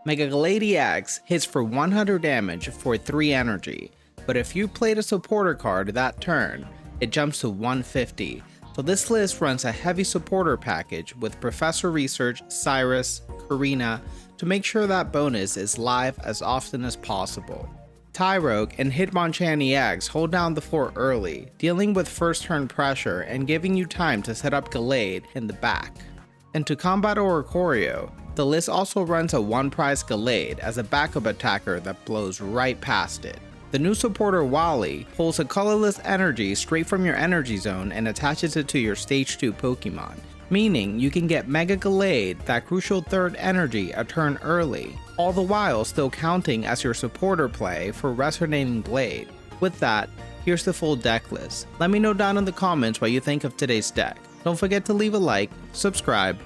Mega Gallade X hits for 100 damage for 3 energy, but if you played a supporter card that turn, it jumps to 150. So this list runs a heavy supporter package with Professor Research, Cyrus, Korrina to make sure that bonus is live as often as possible. Tyrogue and Hitmonchan EX hold down the fort early, dealing with first turn pressure and giving you time to set up Gallade in the back. And to combat Oricorio, the list also runs a one prize Gallade as a backup attacker that blows right past it. The new supporter Wally pulls a colorless energy straight from your energy zone and attaches it to your stage 2 Pokemon, meaning you can get Mega Gallade, that crucial third energy, a turn early, all the while still counting as your supporter play for Resonating Blade. With that, here's the full deck list. Let me know down in the comments what you think of today's deck. Don't forget to leave a like, subscribe,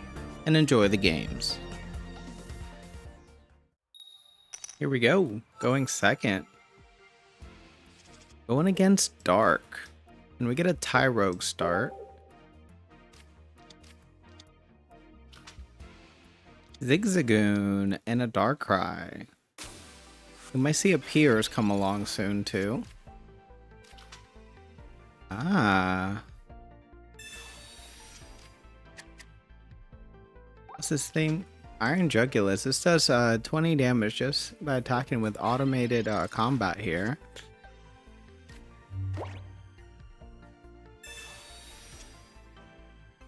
and enjoy the games. Here we go, going second. Going against Dark. And we get a Tyrogue start. Zigzagoon and a Darkrai. We might see a Piers come along soon too. What's this thing? Iron Jugulus. This does 20 damage just by attacking with automated combat here.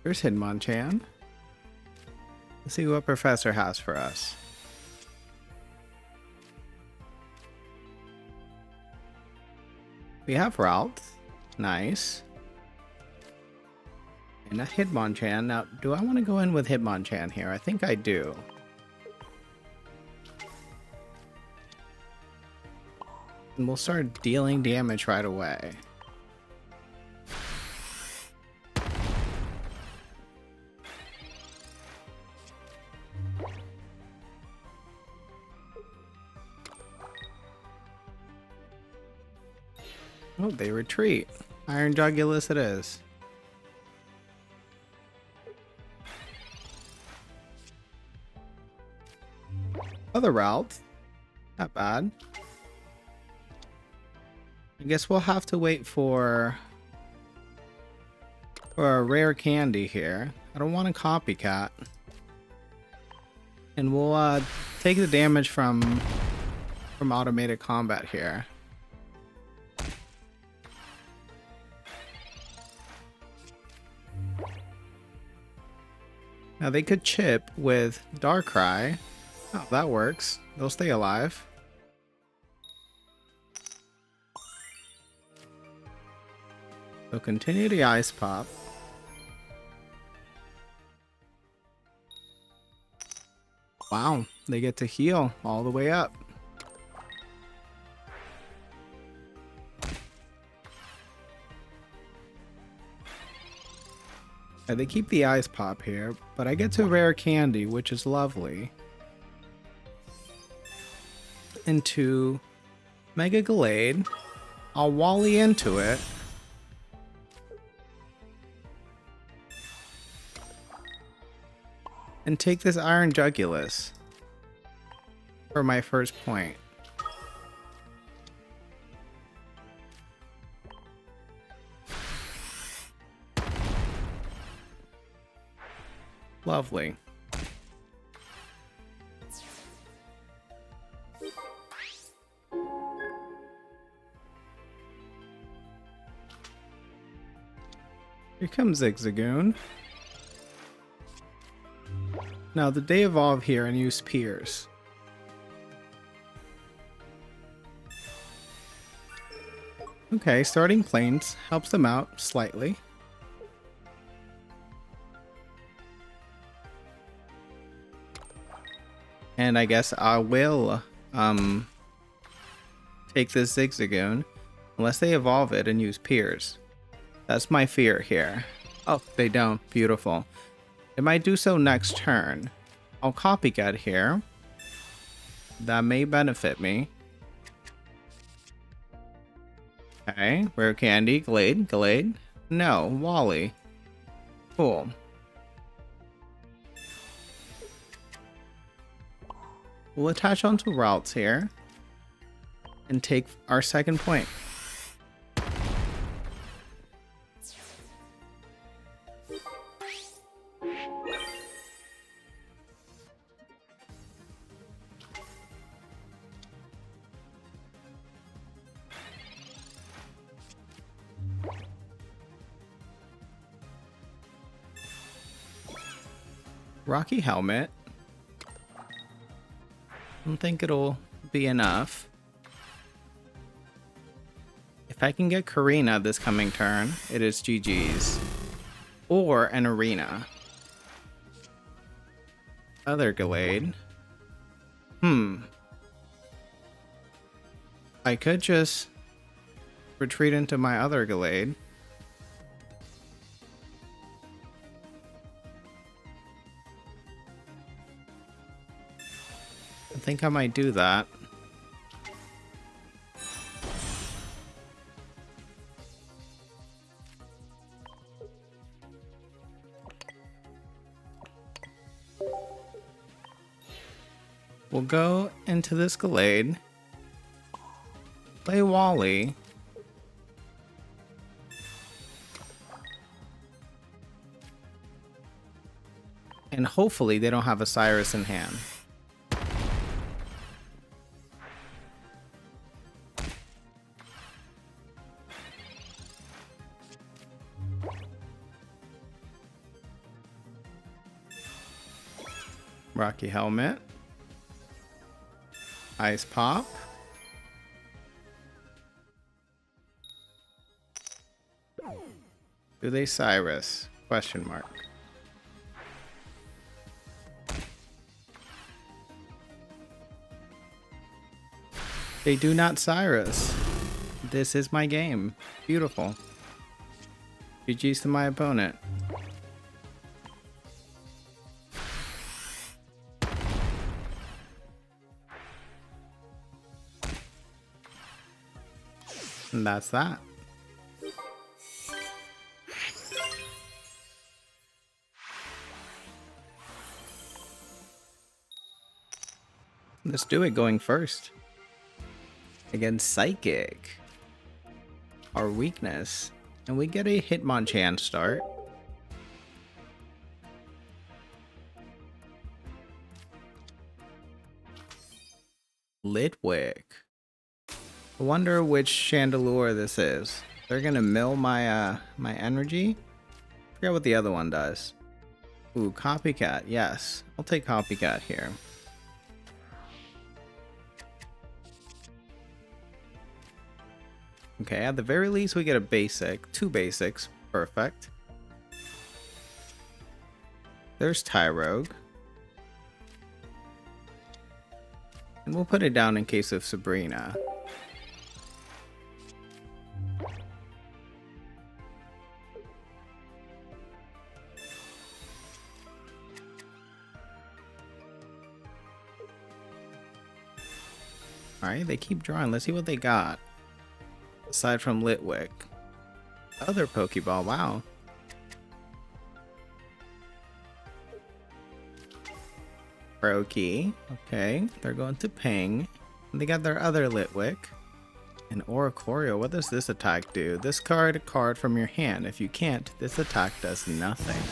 Here's Hitmonchan. Let's see what Professor has for us. We have Ralph. Nice. And a Hitmonchan. Now, do I want to go in with Hitmonchan here? I think I do. And we'll start dealing damage right away. Oh, they retreat. Iron Jugulus it is. Other route. Not bad. I guess we'll have to wait for a rare candy here. I don't want a copycat. And we'll take the damage from automated combat here. Now they could chip with Darkrai. Oh, that works. They'll stay alive. So continue the Ice Pop. Wow, they get to heal all the way up. They keep the Ice Pop here, but I get to rare candy, which is lovely. Into Mega Gallade. I'll Wally into it. And take this Iron Jugulus for my first point. Lovely. Here comes Zigzagoon. Now, did they evolve here and use Piers? Okay, starting Plains helps them out slightly. And I guess I will take this Zigzagoon unless they evolve it and use Piers. That's my fear here. Oh, they don't. Beautiful. They might do so next turn. I'll copycat here. That may benefit me. Okay, rare candy, Gallade. No, Wally. Cool. We'll attach onto routes here and take our second point. Rocky Helmet. I don't think it'll be enough. If I can get Korrina this coming turn, it is GG's. Or an Arena. Other Gallade. I could just retreat into my other Gallade. I think I might do that. We'll go into this Gallade, play Wally, and hopefully they don't have a Cyrus in hand. Rocky Helmet. Ice Pop. Do they Cyrus? Question mark. They do not Cyrus. This is my game. Beautiful. GG's to my opponent. And that's that. Let's do it going first. Against Psychic. Our weakness. And we get a Hitmonchan start. Litwick. I wonder which Chandelure this is. They're gonna mill my my energy. Forget what the other one does. Ooh, Copycat. Yes, I'll take Copycat here. Okay, at the very least we get a basic, 2 basics. Perfect. There's Tyrogue. And we'll put it down in case of Sabrina. Alright, they keep drawing. Let's see what they got. Aside from Litwick. Other Pokeball, wow. Brokey. Okay, they're going to Ping. And they got their other Litwick. And Oricorio, what does this attack do? Discard a card from your hand. If you can't, this attack does nothing.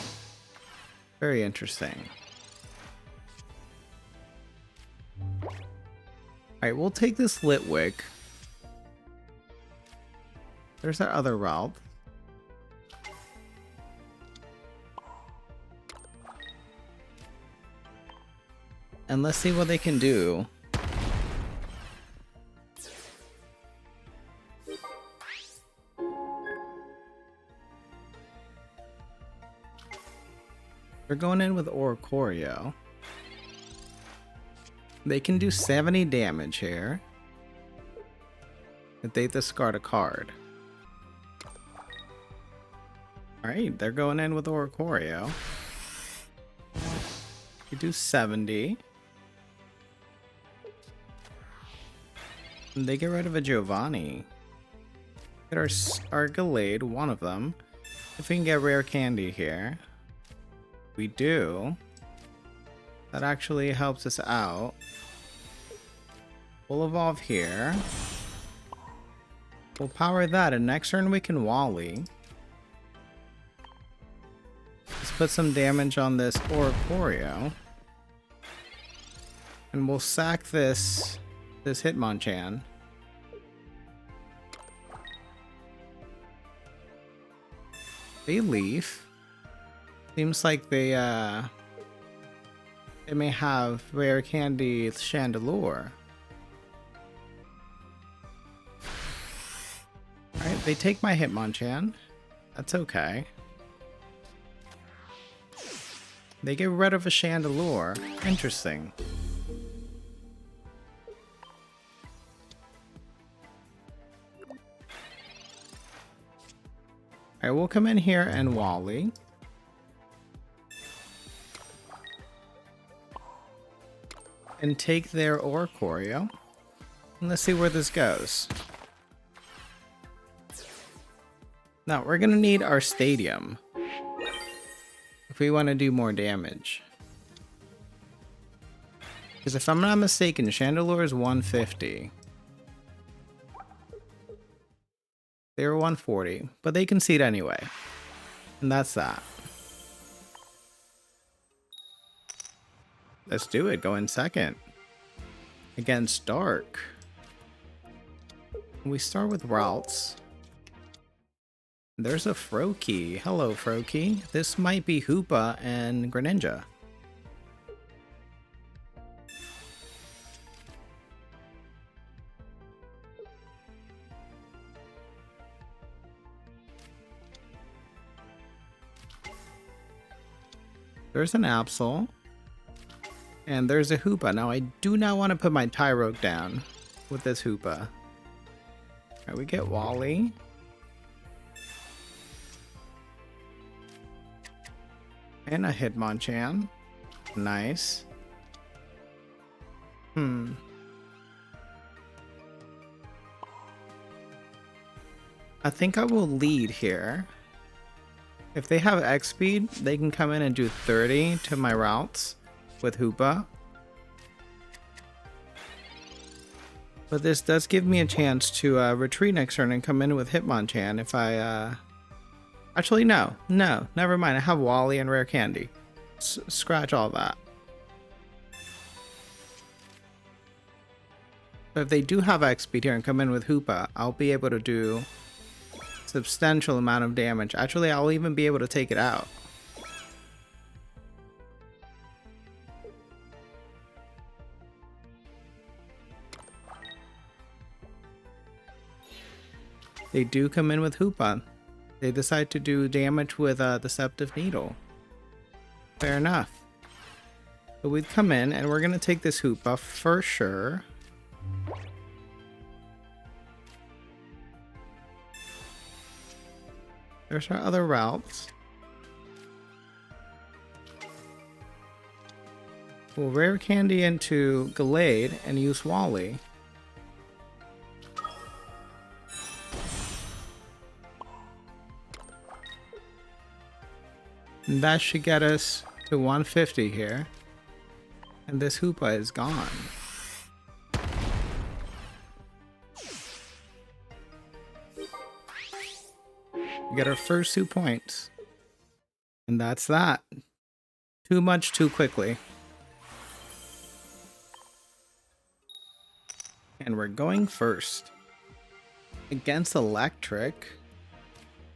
Very interesting. Alright, we'll take this Litwick. There's our other route. And let's see what they can do. They're going in with Oricorio. They can do 70 damage here if they discard a card. Alright, they're going in with Oricorio. You do 70. And they get rid of a Giovanni. Get our Gallade, one of them. If we can get rare candy here. We do. That actually helps us out. We'll evolve here. We'll power that, and next turn we can Wally. Let's put some damage on this Oricorio. And we'll sack this Hitmonchan. They leave. Seems like they may have rare candy Chandelure. Alright, they take my Hitmonchan. That's okay. They get rid of a Chandelure. Interesting. Alright, we'll come in here and Wally. And take their Oricorio. And let's see where this goes. Now, we're gonna need our stadium if we want to do more damage. Because if I'm not mistaken, Chandelure is 150. They were 140, but they concede anyway. And that's that. Let's do it. Go in second. Against Dark. We start with routes. There's a Froakie. Hello, Froakie. This might be Hoopa and Greninja. There's an Absol. And there's a Hoopa. Now, I do not want to put my Tyrogue down with this Hoopa. Alright, we get Wally. And a Hitmonchan. Nice. I think I will lead here. If they have X speed, they can come in and do 30 to my routes with Hoopa. But this does give me a chance to retreat next turn and come in with Hitmonchan if I... Actually, no, never mind. I have Wally and Rare Candy. Scratch all that. But if they do have X speed here and come in with Hoopa, I'll be able to do substantial amount of damage. Actually, I'll even be able to take it out. They do come in with Hoopa. They decide to do damage with Deceptive Needle. Fair enough. So we'd come in and we're going to take this Hoopa for sure. There's our other routes. We'll Rare Candy into Gallade and use Wally. And that should get us to 150 here. And this Hoopa is gone. We get our first 2 points. And that's that. Too much too quickly. And we're going first. Against Electric.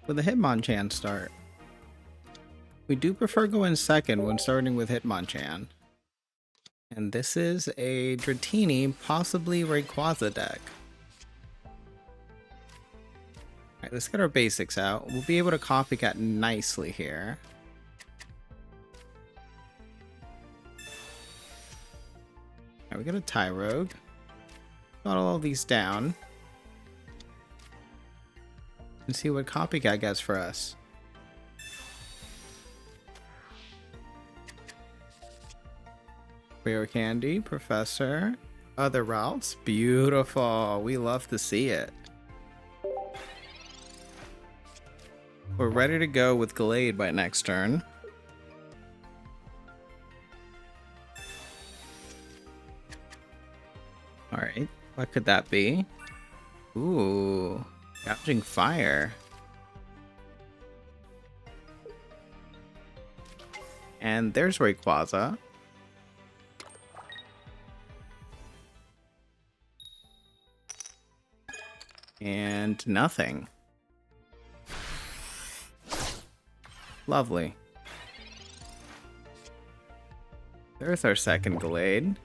With a Hitmonchan start. We do prefer going second when starting with Hitmonchan. And this is a Dratini, possibly Rayquaza deck. Alright, let's get our basics out. We'll be able to copycat nicely here. Alright, we got a Tyrogue. Got all of these down. And see what copycat gets for us. Rare Candy, Professor, other routes. Beautiful. We love to see it. We're ready to go with Gallade by next turn. Alright, what could that be? Ooh, gouging fire. And there's Rayquaza. And nothing. Lovely. There's our second Gallade.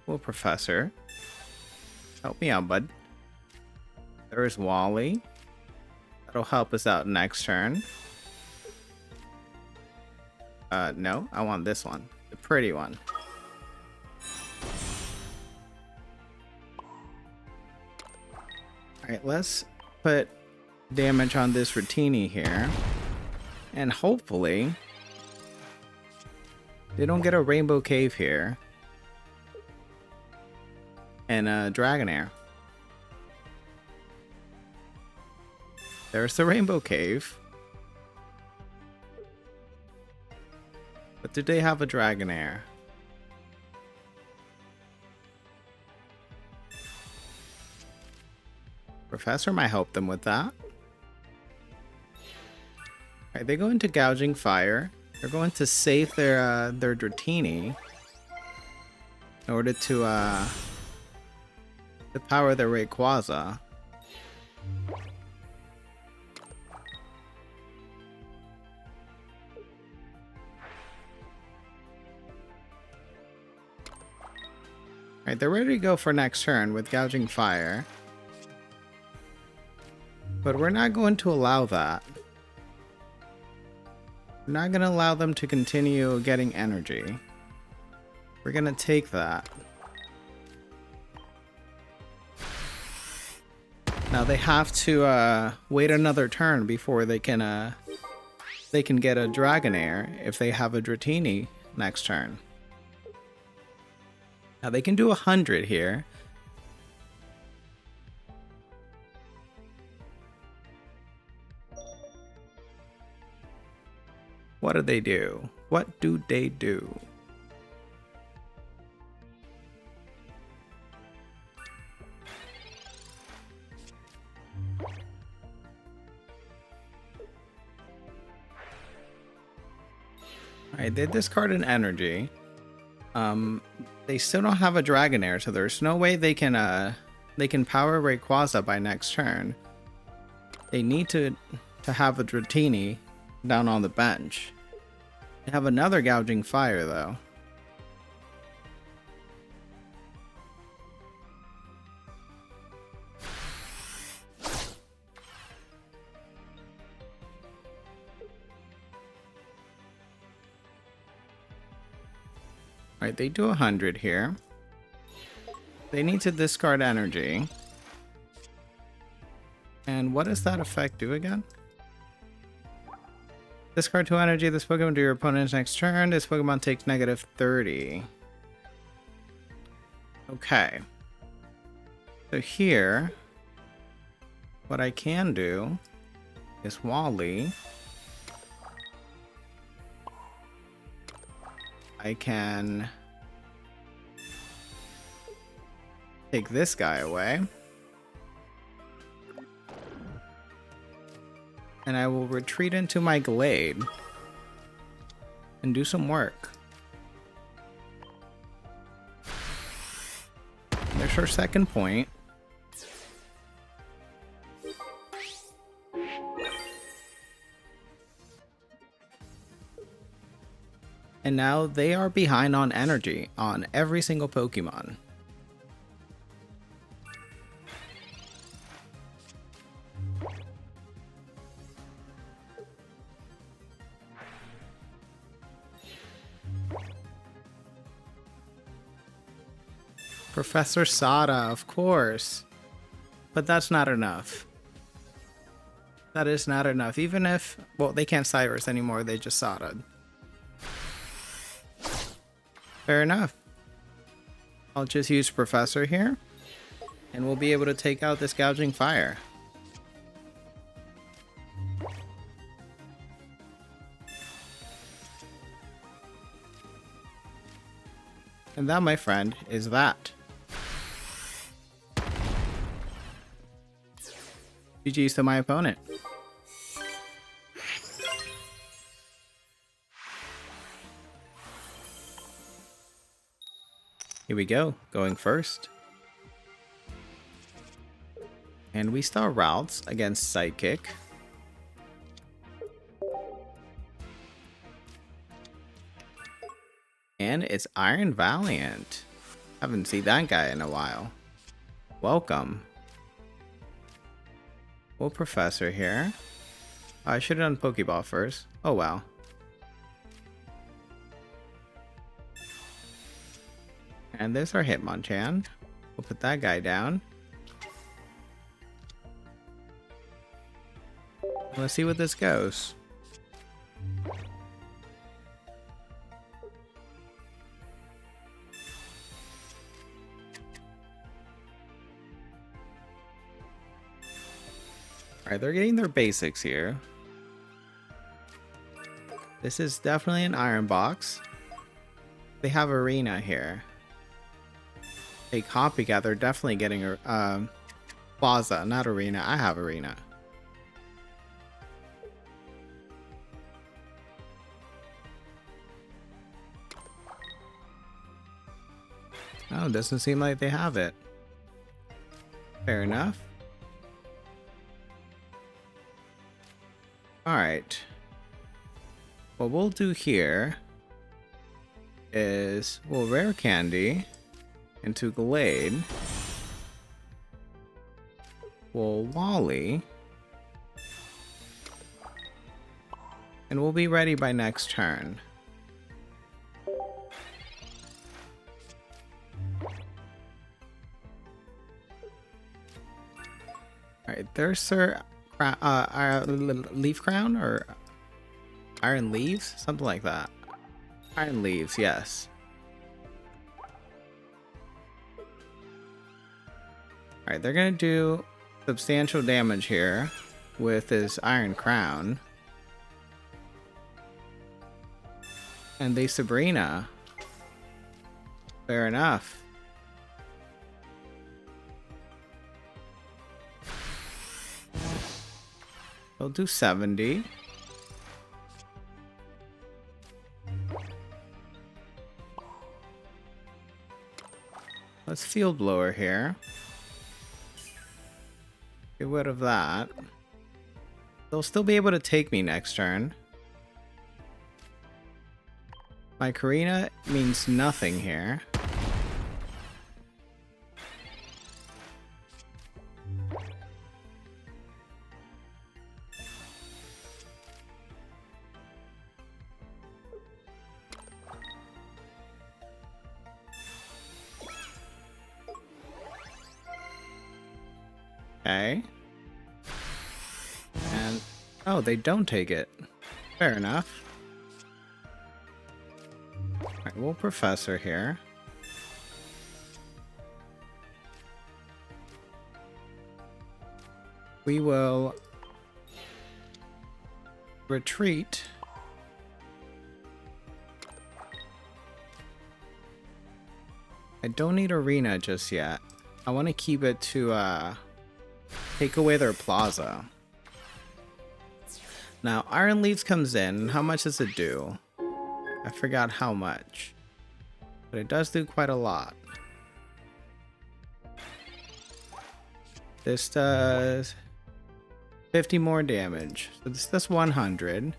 Well, Professor. Help me out, bud. There's Wally. That'll help us out next turn. No, I want this one. The pretty one. Alright, let's put damage on this Ratini here. And hopefully they don't get a Rainbow Cave here. And a Dragonair. There's the Rainbow Cave. But did they have a Dragonair? Professor might help them with that. Alright, they go into Gouging Fire. They're going to save their Dratini in order to power their Rayquaza. Alright, they're ready to go for next turn with Gouging Fire. But we're not going to allow that. We're not going to allow them to continue getting energy. We're going to take that. Now they have to wait another turn before they can get a Dragonair if they have a Dratini next turn. Now they can do 100 here. What do they do? What do they do? Alright, they discard an energy. They still don't have a Dragonair, so there's no way they can power Rayquaza by next turn. They need to have a Dratini down on the bench. They have another Gouging Fire though. Alright, they do 100 here. They need to discard energy. And what does that effect do again? Discard 2 energy, this Pokemon to your opponent's next turn. This Pokemon takes -30. Okay. So here, what I can do is Wally. I can take this guy away. And I will retreat into my Gallade and do some work. There's our second point. And now they are behind on energy on every single Pokemon. Professor Sada, of course. But that's not enough. That is not enough. Even if, well, they can't Cyrus anymore, they just Sada'd. Fair enough. I'll just use Professor here, and we'll be able to take out this Gouging Fire. And that, my friend, is that. GG's to my opponent. Here we go, going first. And we start routes against Psychic. And it's Iron Valiant. Haven't seen that guy in a while. Welcome. Well, Professor here. Oh, I should have done Pokeball first. Oh well. And there's our Hitmonchan. We'll put that guy down. Let's see what this goes. Alright, they're getting their basics here. This is definitely an iron box. They have Arena here. A copycat, they're definitely getting a Plaza, not Arena. I have Arena. Oh, doesn't seem like they have it. Fair enough. Alright. What we'll do here is we'll rare candy into Gallade. We'll Wally. And we'll be ready by next turn. Alright, there's Sir Leaf Crown or Iron Leaves? Something like that. Iron Leaves, yes. Alright, they're gonna do substantial damage here with his Iron Crown. And they Sabrina. Fair enough. They'll do 70. Let's Field Blower here. Get rid of that. They'll still be able to take me next turn. My Korrina means nothing here. Okay. And oh, they don't take it. Fair enough. Alright, we'll Professor here. We will retreat. I don't need Arena just yet. I want to keep it to take away their Plaza. Now, Iron Leaves comes in. How much does it do? I forgot how much. But it does do quite a lot. This does 50 more damage. So this does 100.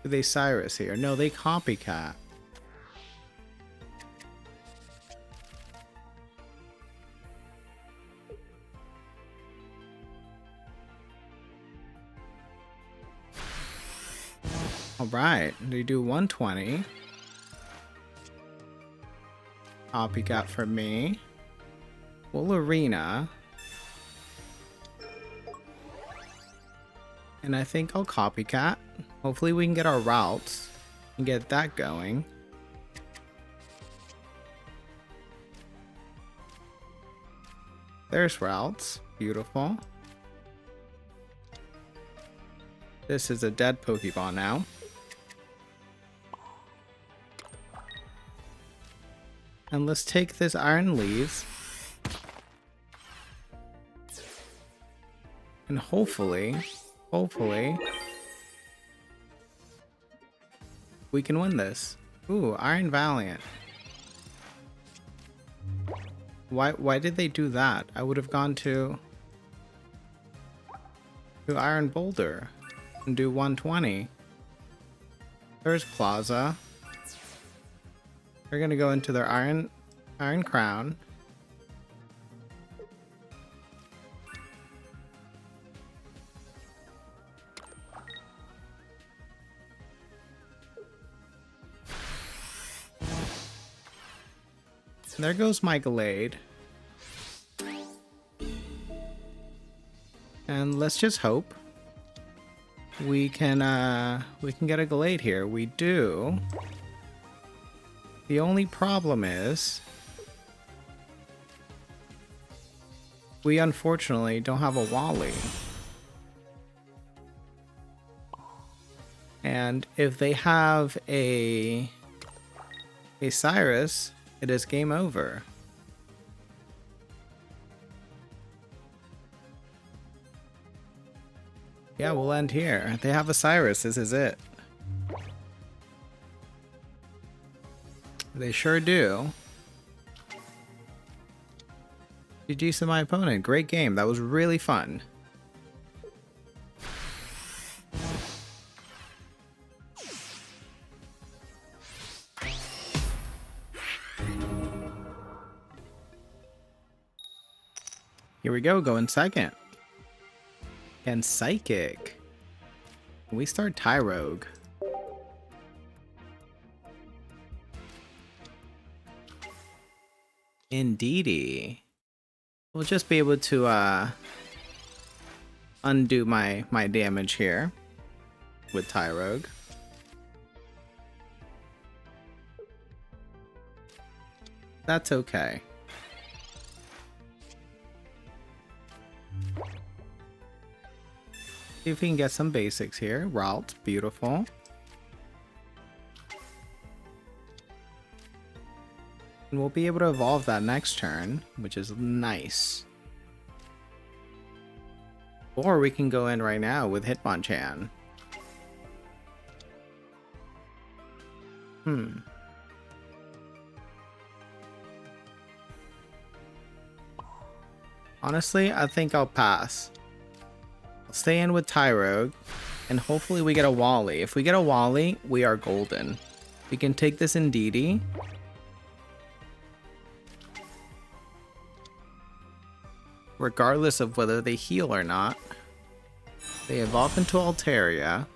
Do they Cyrus here? No, they Copycat. Alright, they do 120. Copycat for me. Full Arena. And I think I'll Copycat. Hopefully we can get our routes and get that going. There's routes. Beautiful. This is a dead Pokeball now. And let's take this Iron Leaves. And hopefully, we can win this. Ooh, Iron Valiant. Why did they do that? I would have gone to Iron Boulder and do 120. There's Plaza. They're gonna go into their Iron Crown. There goes my Gallade. And let's just hope we can get a Gallade here. We do. The only problem is we unfortunately don't have a Wally. And if they have a Cyrus, it is game over. Yeah, we'll end here. They have a Cyrus, this is it. They sure do. GG's to my opponent. Great game. That was really fun. Here we go, going second. And Psychic. We start Tyrogue. Indeedy. We'll just be able to undo my damage here with Tyrogue. That's okay. See if we can get some basics here. Ralt, beautiful. And we'll be able to evolve that next turn, which is nice. Or we can go in right now with Hitmonchan. Honestly, I think I'll pass. I'll stay in with Tyrogue, and hopefully we get a Wally. If we get a Wally, we are golden. We can take this Indeedee. Regardless of whether they heal or not. They evolve into Altaria.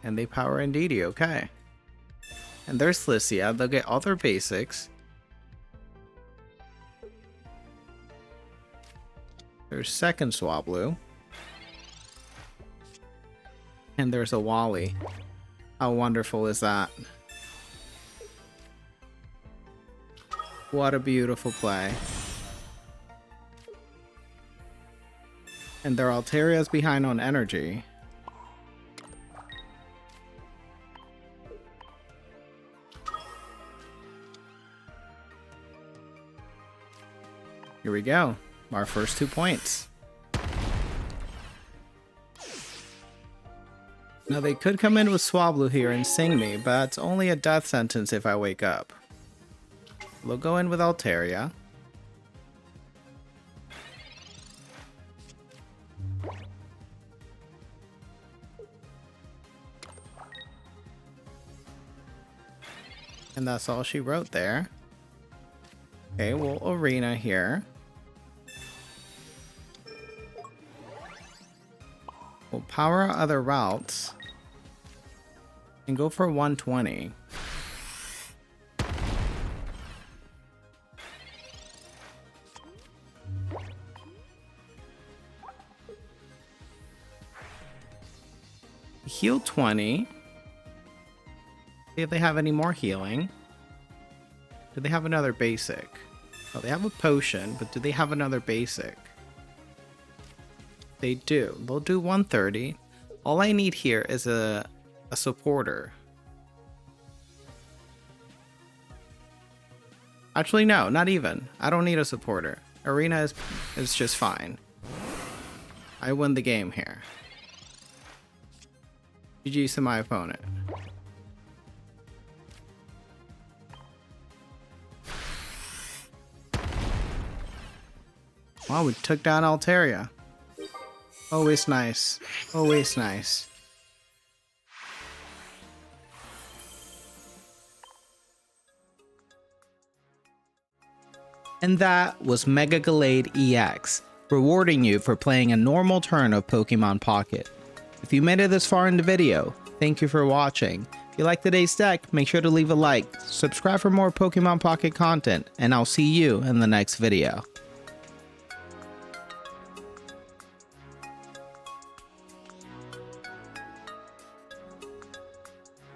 And they power Indeedee, okay. And there's Slicia, they'll get all their basics. There's second Swablu. And there's a Wally. How wonderful is that? What a beautiful play. And their Altaria's behind on energy. Here we go. Our first 2 points. Now they could come in with Swablu here and sing me, but it's only a death sentence if I wake up. We'll go in with Altaria. And that's all she wrote there. Okay, we'll Arena here. We'll power our other routes. And go for 120. Heal 20. See if they have any more healing. Do they have another basic? Oh, they have a potion, but do they have another basic? They do. They'll do 130. All I need here is a supporter. Actually, no, not even. I don't need a supporter. Arena is just fine. I win the game here. GG's to my opponent. Wow, we took down Altaria. Always nice. Always nice. And that was Mega Gallade EX, rewarding you for playing a normal turn of Pokemon Pocket. If you made it this far in the video, thank you for watching. If you liked today's deck, make sure to leave a like, subscribe for more Pokemon Pocket content, and I'll see you in the next video.